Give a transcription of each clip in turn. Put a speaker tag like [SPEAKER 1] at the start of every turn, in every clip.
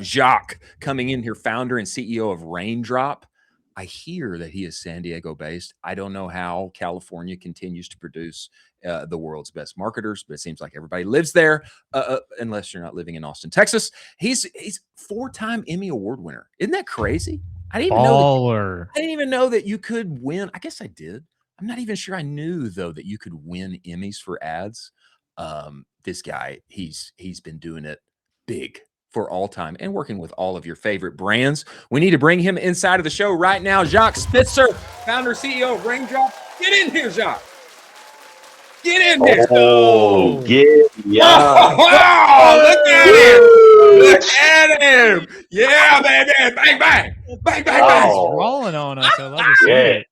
[SPEAKER 1] Jock coming in here, founder and CEO of Raindrop. I hear that he is San Diego based. I don't know how California continues to produce the world's best marketers, but it seems like everybody lives there, unless you're not living in Austin, Texas. He's 4-time Emmy Award winner. Isn't that crazy? I didn't even know that you could win. I guess I did. I'm not even sure I knew though that you could win Emmys for ads. This guy, he's been doing it big for all time and working with all of your favorite brands. We need to bring him inside of the show right now. Jacques Spitzer, founder, CEO of Raindrop. Get in here, Jacques. Get in here.
[SPEAKER 2] Oh, yeah.
[SPEAKER 1] Oh, look at him. Look at him. Yeah, baby. Bang, bang. Bang, bang, bang.
[SPEAKER 3] He's rolling on us. I love to see it.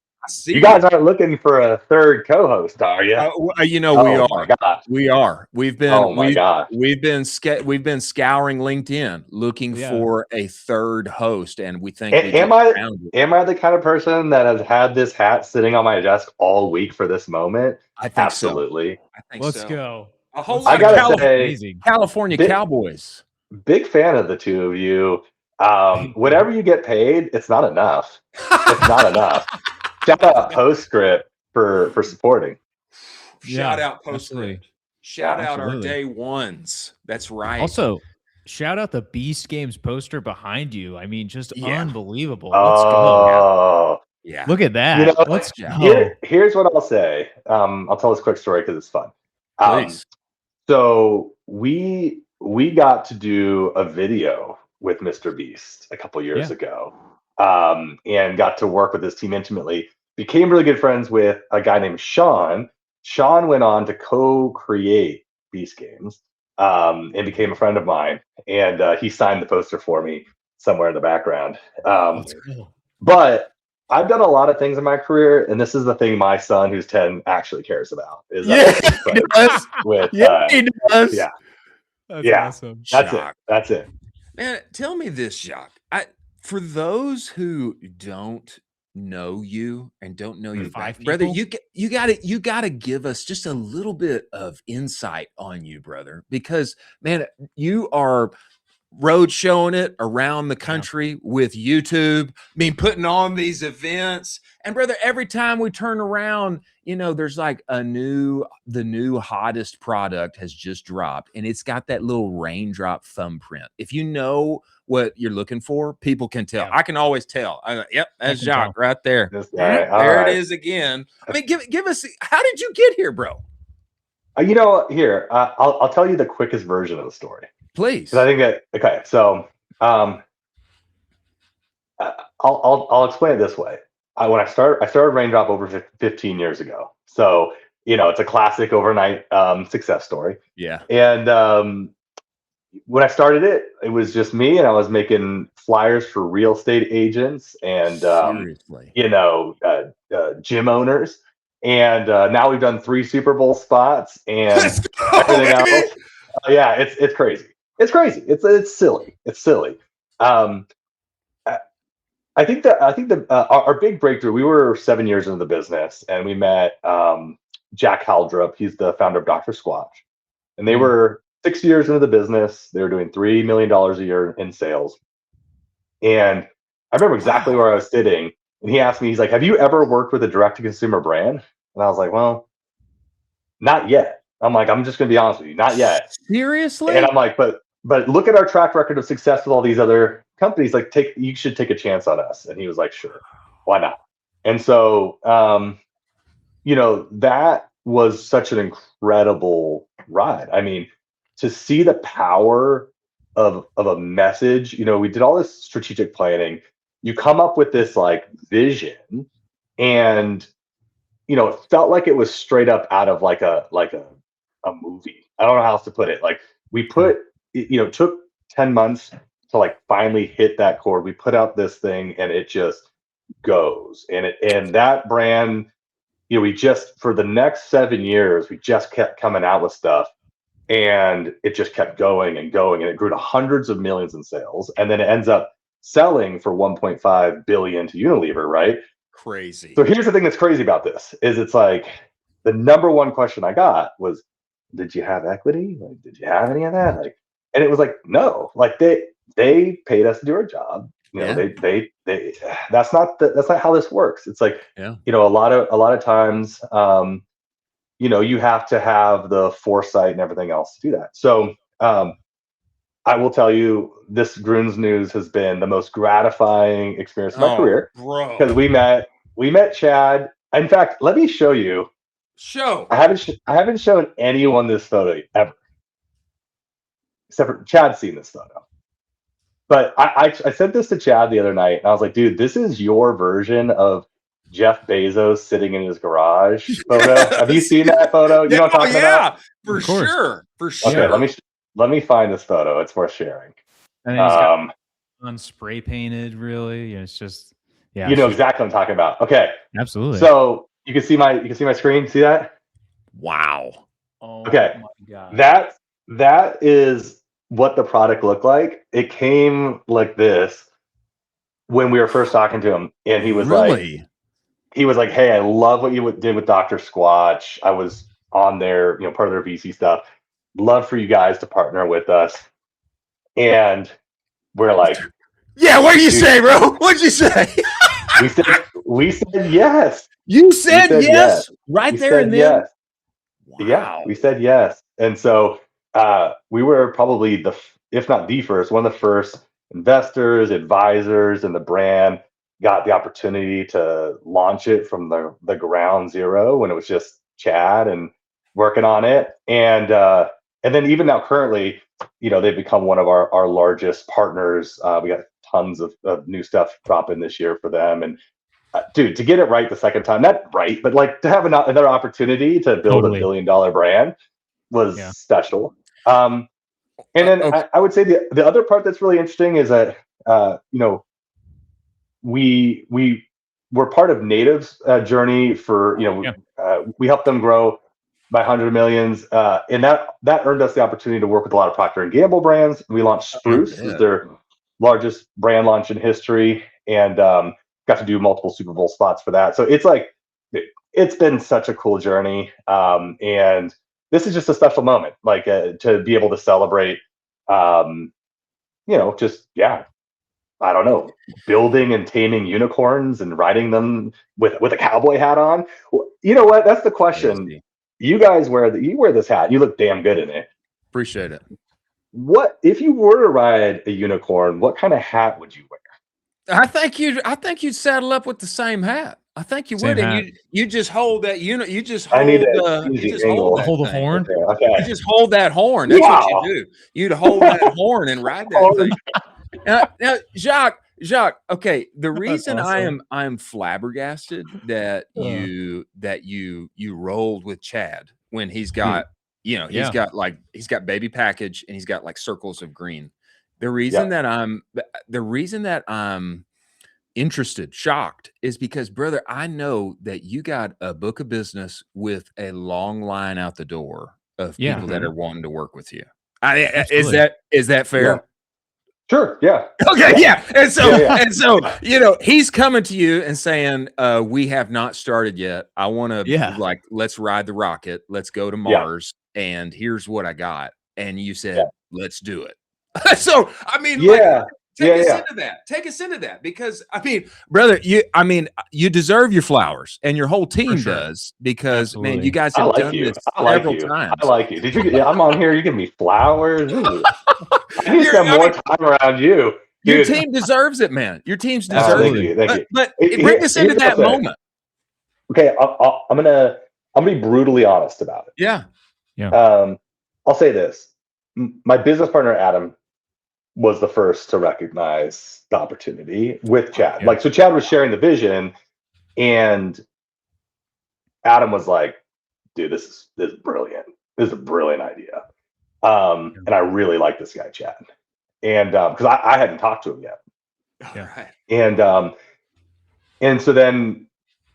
[SPEAKER 2] You guys aren't looking for a third co-host, are you?
[SPEAKER 1] You know, we are.
[SPEAKER 2] My God.
[SPEAKER 1] We are. We've been.
[SPEAKER 2] Oh my God.
[SPEAKER 1] We've been scouring LinkedIn looking for a third host, and we think.
[SPEAKER 2] Am I the kind of person that has had this hat sitting on my desk all week for this moment?
[SPEAKER 1] I think
[SPEAKER 2] absolutely.
[SPEAKER 1] So. I think
[SPEAKER 3] Let's
[SPEAKER 1] so.
[SPEAKER 3] go.
[SPEAKER 1] A whole lot of California Cowboys.
[SPEAKER 2] Big fan of the two of you. Whatever you get paid, it's not enough. It's not enough. Shout out Postscript for supporting.
[SPEAKER 1] Shout out Postscript. Shout out our day ones. That's right.
[SPEAKER 3] Also, shout out the Beast Games poster behind you. I mean, just unbelievable.
[SPEAKER 2] Let's go.
[SPEAKER 1] Yeah.
[SPEAKER 3] Look at that.
[SPEAKER 2] You know,
[SPEAKER 3] let's go.
[SPEAKER 2] Here's what I'll say. I'll tell this quick story because it's fun.
[SPEAKER 1] Please.
[SPEAKER 2] So we got to do a video with Mr. Beast a couple years ago, and got to work with his team intimately. Became really good friends with a guy named Sean. Sean went on to co-create Beast Games, and became a friend of mine. And he signed the poster for me somewhere in the background. But I've done a lot of things in my career, and this is the thing my son, who's 10, actually cares about. Is
[SPEAKER 1] he does. He does.
[SPEAKER 2] Yeah.
[SPEAKER 3] That's awesome.
[SPEAKER 2] That's it.
[SPEAKER 1] Man, tell me this, Jacques. For those who don't know you and don't know your brother, you gotta give us just a little bit of insight on you, brother, because man, you are road showing it around the country with YouTube. I mean, putting on these events, and brother, every time we turn around, you know, there's like the new hottest product has just dropped, and it's got that little raindrop thumbprint. If you know what you're looking for, people can tell. I can always tell. Yep, that's Jacques right there. There it is again. I mean, give us. How did you get here, bro?
[SPEAKER 2] You know, here I'll tell you the quickest version of the story,
[SPEAKER 1] please.
[SPEAKER 2] I think that okay. So I'll explain it this way. When I started Raindrop over 15 years ago. So you know, it's a classic overnight success story.
[SPEAKER 1] Yeah.
[SPEAKER 2] And when I started it was just me, and I was making flyers for real estate agents and you know, gym owners. And now we've done 3 Super Bowl spots and everything else. Yeah, it's crazy. It's crazy. It's silly. It's silly. I think our big breakthrough. We were 7 years into the business, and we met Jack Haldrup. He's the founder of Dr. Squatch, and they were 6 years into the business. They were doing $3 million a year in sales. And I remember exactly where I was sitting, and he asked me, he's like, "Have you ever worked with a direct-to-consumer brand?" And I was like, "Well, not yet." I'm like, "I'm just going to be honest with you, not yet."
[SPEAKER 1] Seriously?
[SPEAKER 2] And I'm like, but look at our track record of success with all these other companies. Like, you should take a chance on us. And he was like, "Sure, why not?" And so, you know, that was such an incredible ride. I mean, to see the power of a message, you know, we did all this strategic planning. You come up with this like vision, and you know, it felt like it was straight up out of like a movie. I don't know how else to put it. Like we put, you know, took 10 months to like finally hit that chord. We put out this thing, and it just goes. And that brand, you know, we just for the next 7 years, we just kept coming out with stuff. And it just kept going and going, and it grew to hundreds of millions in sales. And then it ends up selling for 1.5 billion to Unilever, right?
[SPEAKER 1] Crazy.
[SPEAKER 2] So here's the thing that's crazy about this is it's like the number one question I got was, "Did you have equity? Like, did you have any of that?" Like, and it was like, no. Like they paid us to do our job. You know, they that's not how this works. It's like, you know, a lot of times, you know, you have to have the foresight and everything else to do that. So I will tell you, this Grüns news has been the most gratifying experience of my career, because we met Chad. In fact, let me show you. I haven't shown anyone this photo ever, except for Chad's seen this photo. But I sent this to Chad the other night, and I was like, dude, this is your version of Jeff Bezos sitting in his garage photo. Have you seen that photo? You know what I'm talking about?
[SPEAKER 1] For sure.
[SPEAKER 2] Okay, let me find this photo. It's worth sharing.
[SPEAKER 3] And then he's got on spray painted, really. It's just,
[SPEAKER 2] you know exactly what I'm talking about. Okay.
[SPEAKER 3] Absolutely.
[SPEAKER 2] So you can see my screen. See that?
[SPEAKER 1] Wow.
[SPEAKER 3] Oh,
[SPEAKER 2] okay.
[SPEAKER 3] My God.
[SPEAKER 2] That is what the product looked like. It came like this when we were first talking to him, and he was like, hey, I love what you did with Dr. Squatch. I was on their, you know, part of their VC stuff. Love for you guys to partner with us. And we're like,
[SPEAKER 1] yeah, what did you say, bro? What'd you say?
[SPEAKER 2] we said yes.
[SPEAKER 1] You said yes right there and then?
[SPEAKER 2] Yes.
[SPEAKER 1] Wow.
[SPEAKER 2] Yeah, we said yes. And so we were probably if not the first, one of the first investors, advisors, and the brand got the opportunity to launch it from the ground zero, when it was just Chad and working on it. And then even now, currently, you know, they've become one of our largest partners. We got tons of new stuff dropping this year for them. And dude, to get it right the second time, not right, but like to have another opportunity to build a $1 billion brand was special. And then I would say the other part that's really interesting is that, you know, we were part of Native's journey for, you know, we helped them grow by 100 millions. And that earned us the opportunity to work with a lot of Procter & Gamble brands. We launched Spruce as their largest brand launch in history, and got to do multiple Super Bowl spots for that. So it's like, it's been such a cool journey. And this is just a special moment, like to be able to celebrate, you know, just, I don't know, building and taming unicorns and riding them with a cowboy hat on. Well, you know what? That's the question. Crazy. You guys wear this hat. You look damn good in it.
[SPEAKER 1] Appreciate it.
[SPEAKER 2] What if you were to ride a unicorn? What kind of hat would you wear?
[SPEAKER 1] I think you'd saddle up with the same hat. I think you would, and you just hold that. You just hold.
[SPEAKER 3] Hold the horn.
[SPEAKER 2] Okay.
[SPEAKER 1] You just hold that horn. That's what you do. You'd hold that horn and ride that thing. Now, Jacques. Okay, the reason awesome. I am flabbergasted that you rolled with Chad when he's got he's got baby package and he's got like circles of green. The reason that I'm interested, shocked, is because, brother, I know that you got a book of business with a long line out the door of people that are wanting to work with you. Is that fair?
[SPEAKER 2] Yeah. Sure. Yeah.
[SPEAKER 1] Okay. Yeah. And so, you know, he's coming to you and saying, we have not started yet. I want to let's ride the rocket. Let's go to Mars. And here's what I got. And you said, let's do it. So, I mean, take us into that, because I mean, brother, you deserve your flowers, and your whole team does, because man, you guys have done this several times.
[SPEAKER 2] I like you. Did you? I'm on here. You give me flowers. I need to spend more time around you. Dude.
[SPEAKER 1] Your team deserves it, man. Your team's deserves it.
[SPEAKER 2] Thank you.
[SPEAKER 1] But bring us into that moment.
[SPEAKER 2] Okay, I'm gonna be brutally honest about it.
[SPEAKER 1] Yeah.
[SPEAKER 2] I'll say this: my business partner Adam was the first to recognize the opportunity with Chad. Like, so Chad was sharing the vision, and Adam was like, dude, this is brilliant. This is a brilliant idea. And I really like this guy, Chad. And because I hadn't talked to him yet.
[SPEAKER 1] Right.
[SPEAKER 2] And so then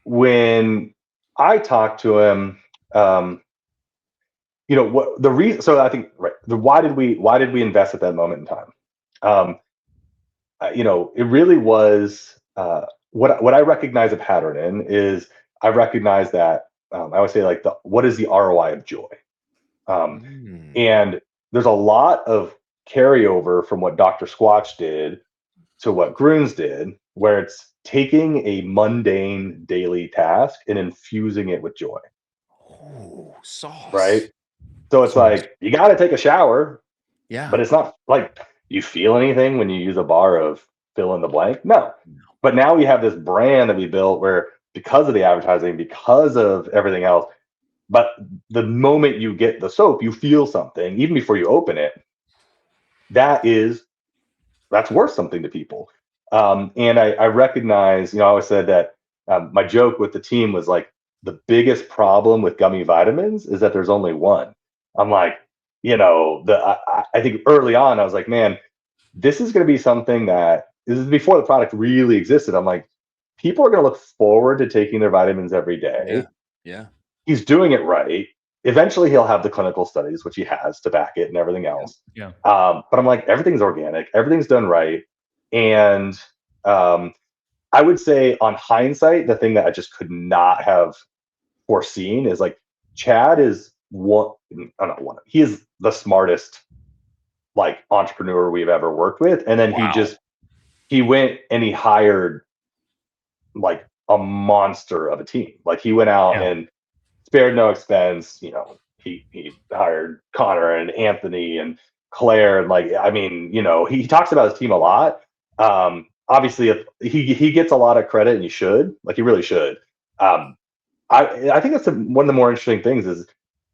[SPEAKER 2] when I talked to him, you know, what the reason, so I think, why did we invest at that moment in time? You know, it really was what I recognize a pattern in is I recognize that I would say, like, what is the ROI of joy? And there's a lot of carryover from what Dr. Squatch did to what Grüns did, where it's taking a mundane daily task and infusing it with joy.
[SPEAKER 1] Oh, sauce.
[SPEAKER 2] Right. So it's like, you got to take a shower.
[SPEAKER 1] Yeah.
[SPEAKER 2] But it's not like you feel anything when you use a bar of fill in the blank. No. But now we have this brand that we built where, because of the advertising, because of everything else, but the moment you get the soap, you feel something even before you open it. That's worth something to people. And I recognize, I always said that my joke with the team was like, the biggest problem with gummy vitamins is that there's only one. I'm like, I think early on I was like, man, this is going to be something that, this is before the product really existed. I'm like, people are going to look forward to taking their vitamins every day.
[SPEAKER 1] Yeah.
[SPEAKER 2] He's doing it right. Eventually he'll have the clinical studies, which he has to back it and everything else.
[SPEAKER 3] Yeah.
[SPEAKER 2] But I'm like, everything's organic, everything's done right. And I would say, on hindsight, the thing that I just could not have foreseen is like, Chad is he is the smartest like entrepreneur we've ever worked with. And then he went and he hired like a monster of a team. Like, he went out and spared no expense. He hired Connor and Anthony and Claire, and like, I mean, he talks about his team a lot. Obviously he gets a lot of credit, and he really should. I think that's one of the more interesting things is,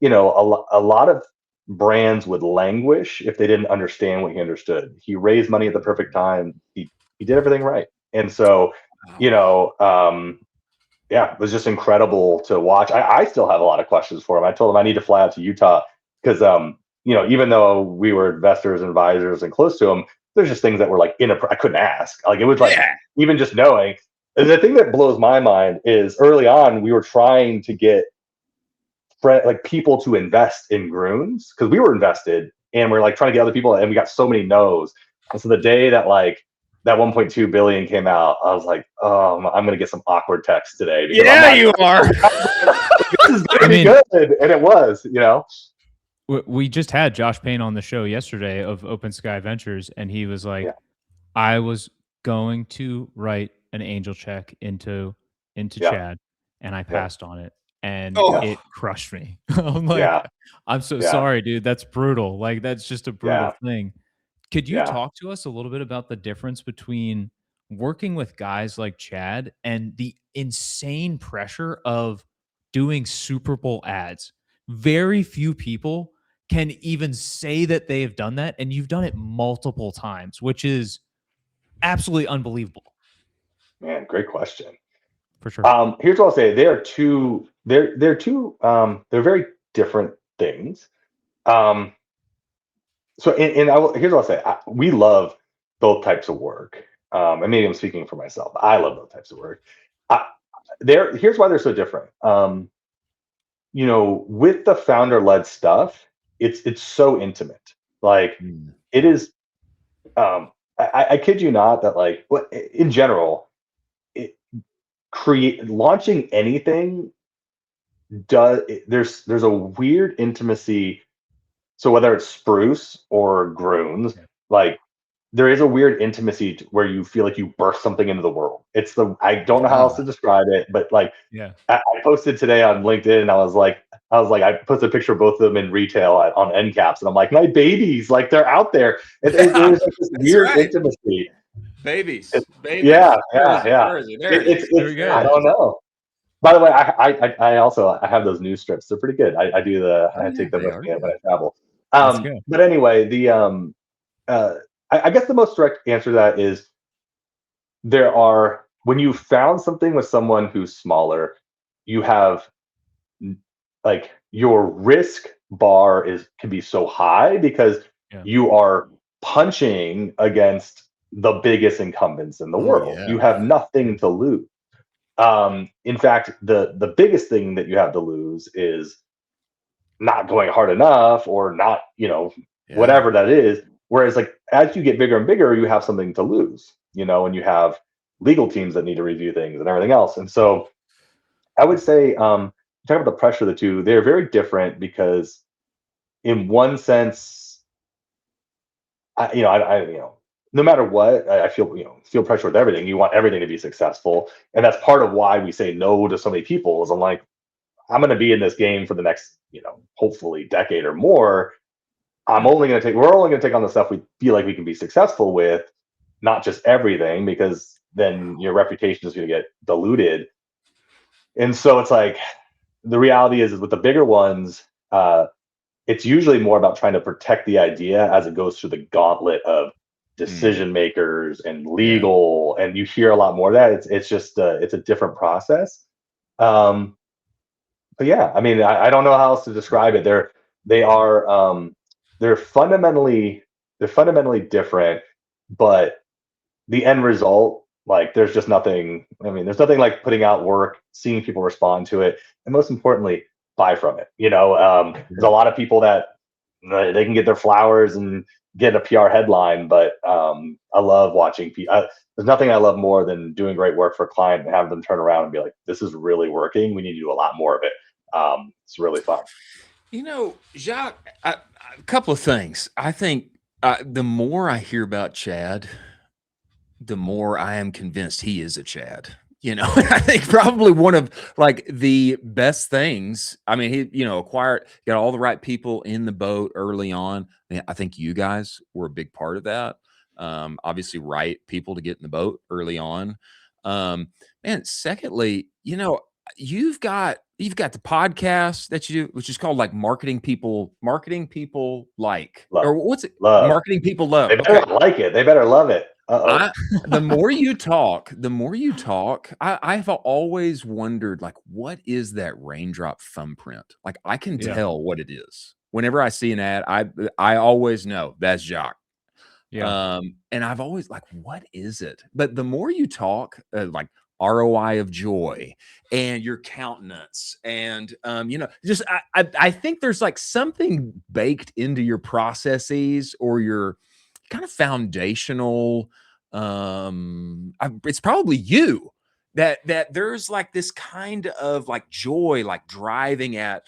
[SPEAKER 2] a lot of brands would languish if they didn't understand what he understood. He raised money at the perfect time. He did everything right. And so, it was just incredible to watch. I still have a lot of questions for him. I told him I need to fly out to Utah because, even though we were investors and advisors and close to him, there's just things that were like I couldn't ask. Like, it was like, even just knowing. And the thing that blows my mind is, early on, we were trying to get people to invest in Grüns because we were invested, and we're like trying to get other people, and we got so many no's. And so the day that that 1.2 billion came out, I was like, oh, I'm going to get some awkward texts today.
[SPEAKER 1] You are.
[SPEAKER 2] This is going to be good. And it was,
[SPEAKER 3] We just had Josh Payne on the show yesterday of Open Sky Ventures, and he was like, I was going to write an angel check into Chad, and I passed on it, and it crushed me. I'm like, I'm so sorry, dude. That's brutal. Like, that's just a brutal thing. Could you talk to us a little bit about the difference between working with guys like Chad and the insane pressure of doing Super Bowl ads? Very few people can even say that they have done that, and you've done it multiple times, which is absolutely unbelievable.
[SPEAKER 2] Man, great question.
[SPEAKER 3] For sure.
[SPEAKER 2] Here's what I'll say. They're very different things. So, here's what I'll say. We love both types of work. And maybe I'm speaking for myself. I love both types of work. Here's why they're so different. With the founder-led stuff, it's so intimate. Like, it is. I kid you not that, like, in general, launching anything there's a weird intimacy. So whether it's Spruce or Grüns, like, there is a weird intimacy where you feel like you burst something into the world. I don't know how else to describe it, but like, I posted today on LinkedIn, and I was like, I posted a picture of both of them in retail on end caps, and I'm like, my babies, like, they're out there. There's like this weird intimacy.
[SPEAKER 1] Babies.
[SPEAKER 2] Yeah.
[SPEAKER 1] There
[SPEAKER 2] It's I don't know. By the way, I also have those news strips. They're pretty good. I take them with me when I travel. But anyway, I guess the most direct answer to that is, when you found something with someone who's smaller, you have, like, your risk bar can be so high because you are punching against the biggest incumbents in the world. You have nothing to lose. In fact, the biggest thing that you have to lose is not going hard enough, or not, whatever that is. Whereas, like, as you get bigger and bigger, you have something to lose, and you have legal teams that need to review things and everything else. And so I would say, talk about the pressure of the two, they're very different because, in one sense, no matter what, I feel pressure with everything. You want everything to be successful, and that's part of why we say no to so many people. Is I'm like, I'm going to be in this game for the next, hopefully decade or more. We're only going to take on the stuff we feel like we can be successful with, not just everything, because then your reputation is going to get diluted. And so it's like, the reality is with the bigger ones, it's usually more about trying to protect the idea as it goes through the gauntlet of decision makers and legal, and you hear a lot more of that. It's just it's a different process. But yeah, I mean, I don't know how else to describe it. They're fundamentally different, but the end result, like, there's just nothing. I mean, there's nothing like putting out work, seeing people respond to it, and most importantly, buy from it. There's a lot of people that they can get their flowers and get a PR headline, but I love watching people. There's nothing I love more than doing great work for a client and have them turn around and be like, "This is really working. We need to do a lot more of it." It's really fun.
[SPEAKER 1] Jacques, a couple of things. I think the more I hear about Chad, the more I am convinced he is a Chad. I think probably one of like the best things. I mean, he, got all the right people in the boat early on. I think you guys were a big part of that. Obviously, right people to get in the boat early on. And secondly, you've got the podcast that you do, which is called like marketing people like,
[SPEAKER 2] Love.
[SPEAKER 1] or what's it?
[SPEAKER 2] Love.
[SPEAKER 1] Marketing people love.
[SPEAKER 2] They better like it. They better love it.
[SPEAKER 1] The more you talk, I've always wondered, like, what is that Raindrop thumbprint? Like, I can tell what it is. Whenever I see an ad, I always know that's Jock.
[SPEAKER 3] Yeah.
[SPEAKER 1] And I've always like, what is it? But the more you talk, like ROI of joy and your countenance, and just I think there's like something baked into your processes or your kind of foundational. It's probably you that there's like this kind of like joy, like driving at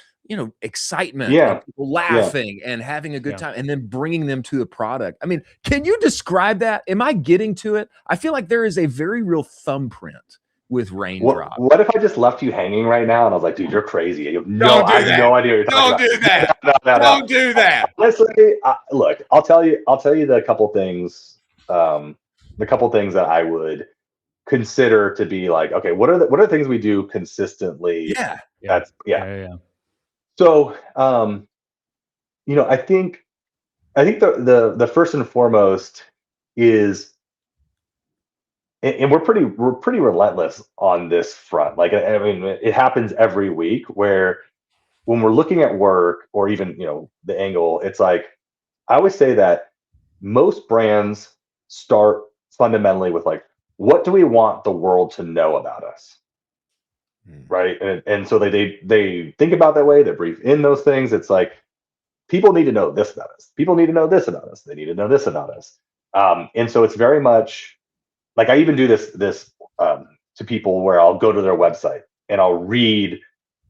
[SPEAKER 1] excitement, and people laughing and having a good time, and then bringing them to the product. I mean, can you describe that? Am I getting to it? I feel like there is a very real thumbprint with Raindrop.
[SPEAKER 2] What if I just left you hanging right now and I was like, dude, you're crazy. You have no idea what you're talking about.
[SPEAKER 1] Don't do that. Don't do that.
[SPEAKER 2] Honestly, look, I'll tell you the couple things, that I would consider to be like, okay, what are the things we do consistently?
[SPEAKER 3] Yeah.
[SPEAKER 2] So, I think the first and foremost is, and we're pretty relentless on this front. Like, I mean, it happens every week where when we're looking at work, or even, the angle, it's like, I always say that most brands start fundamentally with like, what do we want the world to know about us? Right. And so they think about that way. They brief in those things. It's like, people need to know this about us. People need to know this about us. They need to know this about us. And so it's very much like, I even do this to people where I'll go to their website and I'll read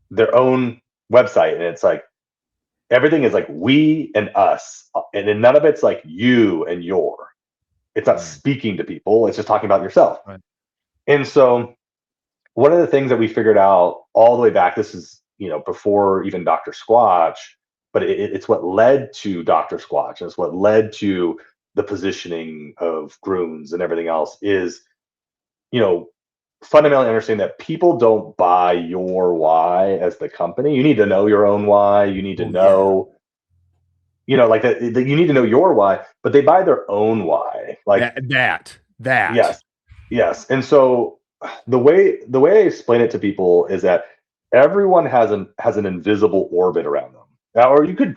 [SPEAKER 2] their own website. And it's like, everything is like we and us. And then none of it's like you and your. It's not speaking to people. It's just talking about yourself.
[SPEAKER 3] Right.
[SPEAKER 2] And so one of the things that we figured out all the way back, this is, before even Dr. Squatch, but it's what led to Dr. Squatch. And it's what led to the positioning of Grüns and everything else is, fundamentally understanding that people don't buy your why as the company. You need to know your own why. You need to know, like that you need to know your why, but they buy their own why. Like
[SPEAKER 1] that.
[SPEAKER 2] Yes. And so the way I explain it to people is that everyone has an invisible orbit around them. Now, or you could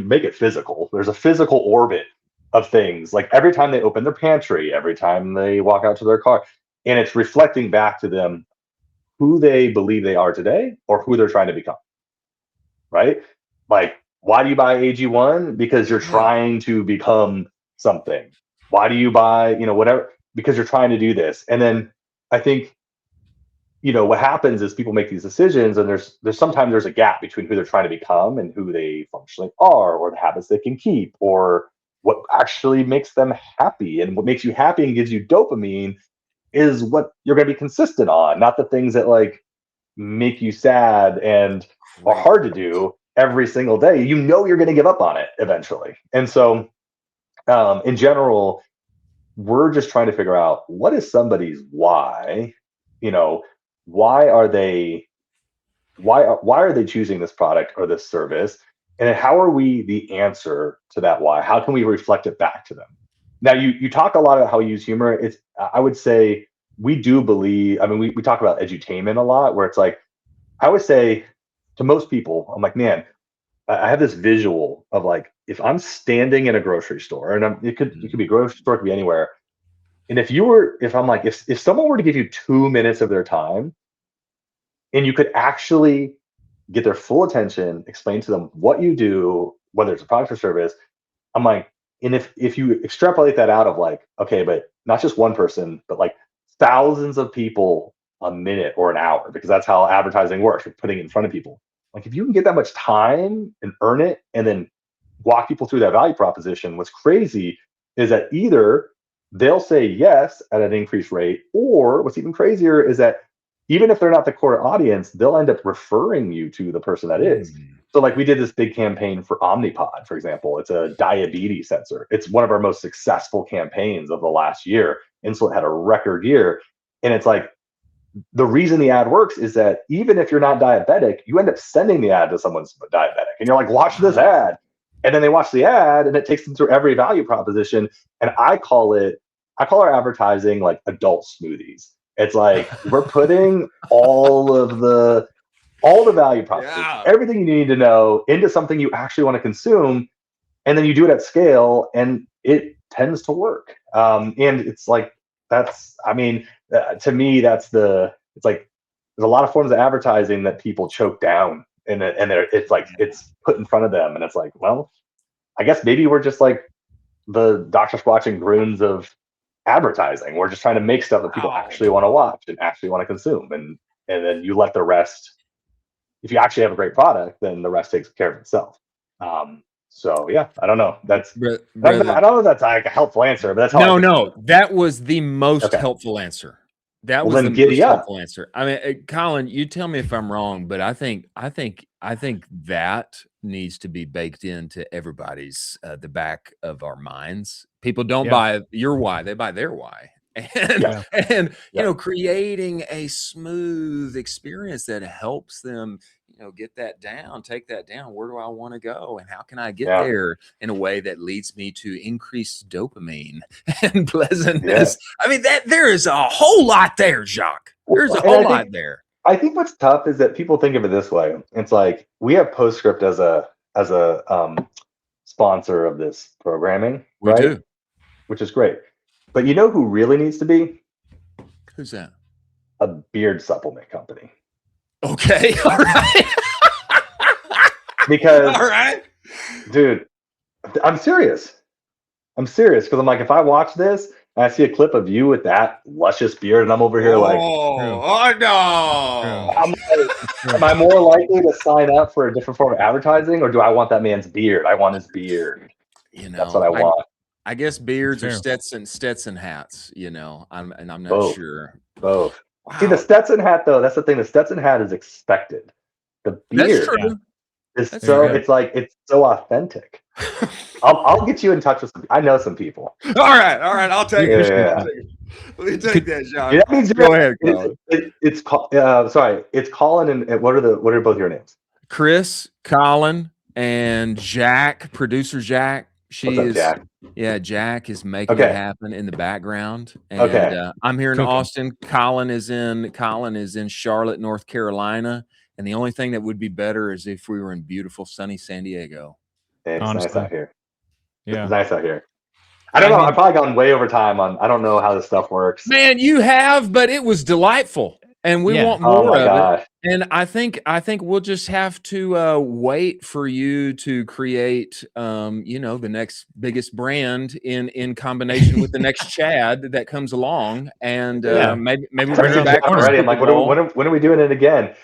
[SPEAKER 2] make it physical. There's a physical orbit of things, like every time they open their pantry, every time they walk out to their car, and it's reflecting back to them who they believe they are today or who they're trying to become. Right? Like, why do you buy AG1? Because you're trying to become something. Why do you buy, whatever? Because you're trying to do this. And then I think, what happens is people make these decisions, and there's sometimes a gap between who they're trying to become and who they functionally are, or the habits they can keep, or what actually makes them happy. And what makes you happy and gives you dopamine is what you're going to be consistent on, not the things that like make you sad and are hard to do every single day. You know you're going to give up on it eventually. And so in general, we're just trying to figure out what is somebody's why. You know, why are they choosing this product or this service, and how are we the answer to that why? How can we reflect it back to them? Now, you talk a lot about how we use humor. It's, I would say, we do believe, I mean, we talk about edutainment a lot, where it's like, I would say to most people, I'm like, man, I have this visual of like, if I'm standing in a grocery store, and it could be a grocery store, it could be anywhere. And if someone were to give you 2 minutes of their time, and you could actually get their full attention, explain to them what you do, whether it's a product or service, I'm like, and if you extrapolate that out of like, okay, but not just one person, but like thousands of people a minute or an hour, because that's how advertising works. You're putting it in front of people. Like, if you can get that much time and earn it and then walk people through that value proposition, what's crazy is that either they'll say yes at an increased rate, or what's even crazier is that even if they're not the core audience, they'll end up referring you to the person that is. So like, we did this big campaign for Omnipod, for example. It's a diabetes sensor. It's one of our most successful campaigns of the last year. Insulet had a record year. And it's like, the reason the ad works is that even if you're not diabetic, you end up sending the ad to someone's diabetic. And you're like, watch this ad. And then they watch the ad, and it takes them through every value proposition. And I call our advertising like adult smoothies. It's like, we're putting all the value propositions, everything you need to know, into something you actually want to consume, and then you do it at scale, and it tends to work. And it's like, that's, I mean, to me, it's like, there's a lot of forms of advertising that people choke down, and it's like, it's put in front of them, and it's like, well, I guess maybe we're just like the Dr. Squatch and Grüns of advertising. We're just trying to make stuff that people actually want to watch and actually want to consume, and then you let the rest. If you actually have a great product, then the rest takes care of itself. So yeah, I don't know. I don't know if that's like a helpful answer, but that's how.
[SPEAKER 1] No, that was the most helpful answer. That was the most helpful answer. I mean, Colin, you tell me if I'm wrong, but I think that needs to be baked into everybody's the back of our minds. People don't buy your why; they buy their why. And you know, creating a smooth experience that helps them, you know, get that down, take that down. Where do I want to go, and how can I get there in a way that leads me to increased dopamine and pleasantness? I mean, that there is a whole lot there, Jacques. There's a whole lot there.
[SPEAKER 2] I think what's tough is that people think of it this way. It's like, we have Postscript as a sponsor of this programming, right? We do. Which is great. But you know who really needs to be?
[SPEAKER 1] Who's that?
[SPEAKER 2] A beard supplement company.
[SPEAKER 1] Okay. All right.
[SPEAKER 2] Because, all right, dude, I'm serious. Because I'm like, if I watch this and I see a clip of you with that luscious beard, and I'm over here like,
[SPEAKER 1] oh no.
[SPEAKER 2] I'm like, am I more likely to sign up for a different form of advertising, or do I want that man's beard? I want his beard.
[SPEAKER 1] You know,
[SPEAKER 2] that's what I want.
[SPEAKER 1] I guess beards are Stetson hats, you know. I'm not
[SPEAKER 2] Both.
[SPEAKER 1] sure.
[SPEAKER 2] Both. Wow. See, the Stetson hat, though, that's the thing. The Stetson hat is expected. The beard is it's so authentic. I'll get you in touch with I know some people.
[SPEAKER 1] All right. I'll take it. Let me take that, John.
[SPEAKER 2] That means
[SPEAKER 1] go ahead, Colin.
[SPEAKER 2] It's Colin, and what are both your names?
[SPEAKER 1] Chris, Colin, and Jack, producer Jack. Jack is making it happen in the background. And I'm here in Austin. Colin is in Charlotte, North Carolina. And the only thing that would be better is if we were in beautiful, sunny San Diego.
[SPEAKER 2] It's nice out here. It's nice out here. I don't know. I've probably gone way over time on. I don't know how this stuff works.
[SPEAKER 1] Man, you have, but it was delightful, and we want more of it. And I think we'll just have to wait for you to create, you know, the next biggest brand in combination with the next Chad that comes along, and maybe bring it back
[SPEAKER 2] already. I'm like, when are we doing it again?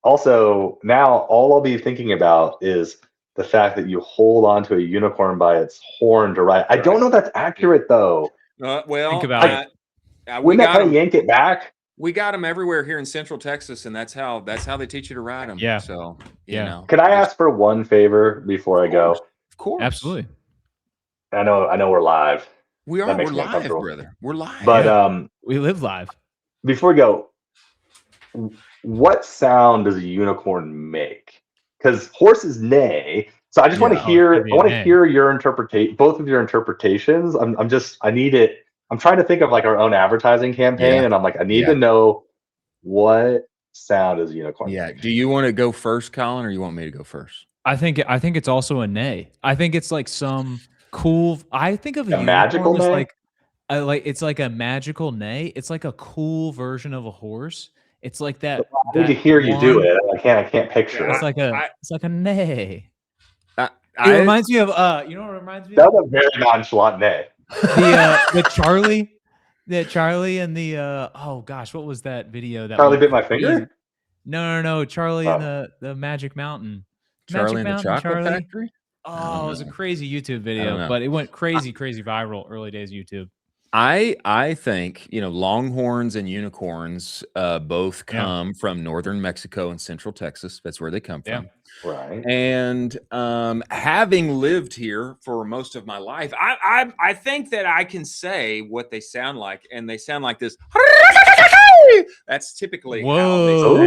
[SPEAKER 2] Also, now all I'll be thinking about is the fact that you hold on to a unicorn by its horn to ride. I don't know if that's accurate though.
[SPEAKER 1] Well,
[SPEAKER 3] think about it.
[SPEAKER 2] Wouldn't that kind of yank it back?
[SPEAKER 1] We got them everywhere here in Central Texas, and that's how they teach you to ride them.
[SPEAKER 3] Yeah.
[SPEAKER 1] So you
[SPEAKER 3] Yeah.
[SPEAKER 1] know.
[SPEAKER 2] Could I ask for one favor before I go?
[SPEAKER 1] Of course.
[SPEAKER 3] Absolutely.
[SPEAKER 2] I know we're live.
[SPEAKER 1] We are.
[SPEAKER 2] That makes
[SPEAKER 1] We're
[SPEAKER 2] me
[SPEAKER 1] live,
[SPEAKER 2] uncomfortable.
[SPEAKER 1] brother. We're live.
[SPEAKER 2] But
[SPEAKER 3] we live live.
[SPEAKER 2] before we go, what sound does a unicorn make? Because horses neigh. So I just want to hear. I want to hear your interpretation, both of your interpretations. I need it. I'm trying to think of like our own advertising campaign, and I'm like, I need to know what sound is a unicorn.
[SPEAKER 1] Yeah. Do you want to go first, Colin, or you want me to go first?
[SPEAKER 3] I think it's also a neigh. I think it's like some cool. I think of
[SPEAKER 2] a magical neigh.
[SPEAKER 3] It's like a magical neigh. It's like a cool version of a horse. It's like that.
[SPEAKER 2] I need to hear you do it. I can't picture it.
[SPEAKER 3] It's like a neigh. It reminds me of you know what it reminds me of?
[SPEAKER 2] That was a very nonchalant neigh.
[SPEAKER 3] The Charlie and the oh gosh, what was that video? That
[SPEAKER 2] Charlie bit my finger?
[SPEAKER 3] No, Charlie and the Magic Mountain.
[SPEAKER 1] Charlie and the Chocolate Factory?
[SPEAKER 3] Oh, it was a crazy YouTube video, but it went crazy viral early days YouTube.
[SPEAKER 1] I think, longhorns and unicorns both come from northern Mexico and central Texas. That's where they come from.
[SPEAKER 2] Right.
[SPEAKER 1] And having lived here for most of my life, I think that I can say what they sound like, and they sound like this. That's typically how they sound.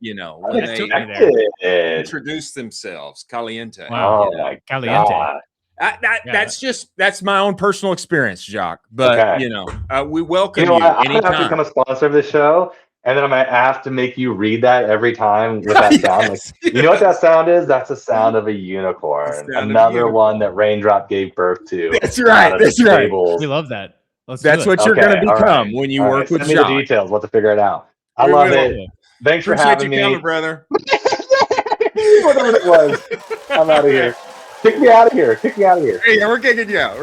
[SPEAKER 1] When they introduce themselves, caliente.
[SPEAKER 2] Wow, caliente.
[SPEAKER 1] That's my own personal experience, Jacques. But we welcome you
[SPEAKER 2] I'm
[SPEAKER 1] anytime.
[SPEAKER 2] gonna have to become a sponsor of this show, and then I'm gonna have to make you read that every time with that sound. You know what that sound is? That's the sound of a unicorn. Another one that Raindrop gave birth to.
[SPEAKER 1] That's right. That's right.
[SPEAKER 3] We love that.
[SPEAKER 1] That's what you're gonna become when you work with
[SPEAKER 2] Jacques. Send me the details. We'll have to figure it out. I love it. Thanks for having me,
[SPEAKER 1] coming, brother.
[SPEAKER 2] Whatever it was. I'm out of here. Kick me out of here.
[SPEAKER 1] Hey, we're kicking you out.